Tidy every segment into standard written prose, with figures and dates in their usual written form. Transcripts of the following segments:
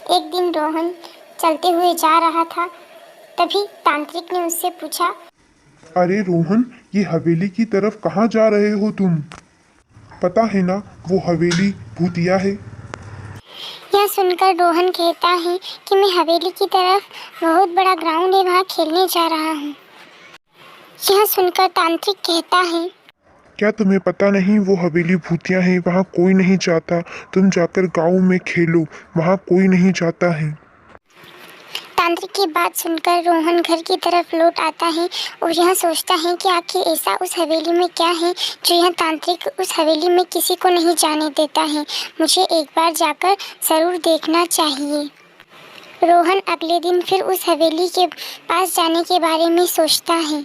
एक दिन रोहन चलते हुए जा रहा था। तभी तांत्रिक ने उससे पूछा, अरे रोहन, ये हवेली की तरफ कहाँ जा रहे हो तुम? पता है ना, वो हवेली भूतिया है। यह सुनकर रोहन कहता है कि मैं हवेली की तरफ, बहुत बड़ा ग्राउंड है, वहाँ खेलने जा रहा हूँ। यह सुनकर तांत्रिक कहता है, क्या तुम्हें पता नहीं वो हवेली भूतिया है? वहाँ कोई नहीं जाता। तुम जाकर गाँव में खेलो, वहाँ कोई नहीं जाता है। तांत्रिक की बात सुनकर रोहन घर की तरफ लौट आता है और यह सोचता है कि आखिर ऐसा उस हवेली में क्या है जो यह तांत्रिक उस हवेली में किसी को नहीं जाने देता है। मुझे एक बार जाकर ज़रूर देखना चाहिए। रोहन अगले दिन फिर उस हवेली के पास जाने के बारे में सोचता है।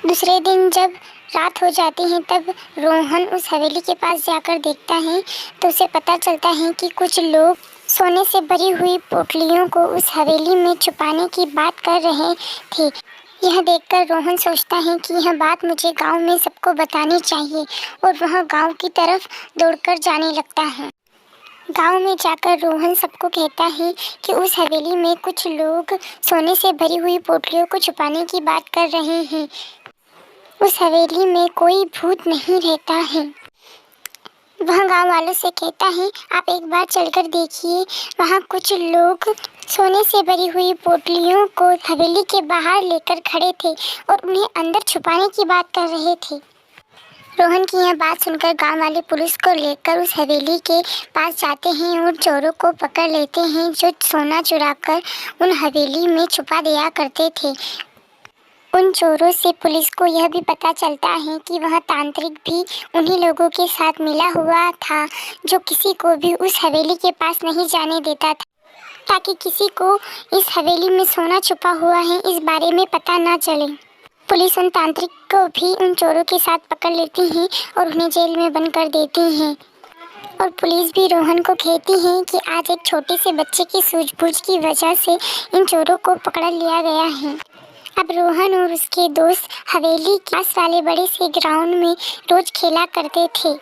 दूसरे दिन जब रात हो जाती है तब रोहन उस हवेली के पास जाकर देखता है तो उसे पता चलता है कि कुछ लोग सोने से भरी हुई पोटलियों को उस हवेली में छुपाने की बात कर रहे थे। यह देखकर रोहन सोचता है कि यह बात मुझे गांव में सबको बतानी चाहिए और वह गांव की तरफ दौड़कर जाने लगता है। गांव में जाकर रोहन सबको कहता है कि उस हवेली में कुछ लोग सोने से भरी हुई पोटलियों को छुपाने की बात कर रहे हैं। उस हवेली में कोई भूत नहीं रहता है। वह गांव वालों से कहता है, आप एक बार चलकर देखिए, वहाँ कुछ लोग सोने से भरी हुई पोटलियों को हवेली के बाहर लेकर खड़े थे और उन्हें अंदर छुपाने की बात कर रहे थे। रोहन की यह बात सुनकर गांव वाले पुलिस को लेकर उस हवेली के पास जाते हैं और चोरों को पकड़ लेते हैं जो सोना चुराकर उन हवेली में छुपा दिया करते थे। उन चोरों से पुलिस को यह भी पता चलता है कि वह तांत्रिक भी उन्हीं लोगों के साथ मिला हुआ था जो किसी को भी उस हवेली के पास नहीं जाने देता था, ताकि किसी को इस हवेली में सोना छुपा हुआ है इस बारे में पता ना चले। पुलिस उन तांत्रिक को भी उन चोरों के साथ पकड़ लेती है और उन्हें जेल में बंद कर देती है। और पुलिस भी रोहन को कहती है कि आज एक छोटे से बच्चे की सूझबूझ की वजह से इन चोरों को पकड़ लिया गया है। अब रोहन और उसके दोस्त हवेली के पास वाले बड़े से ग्राउंड में रोज खेला करते थे।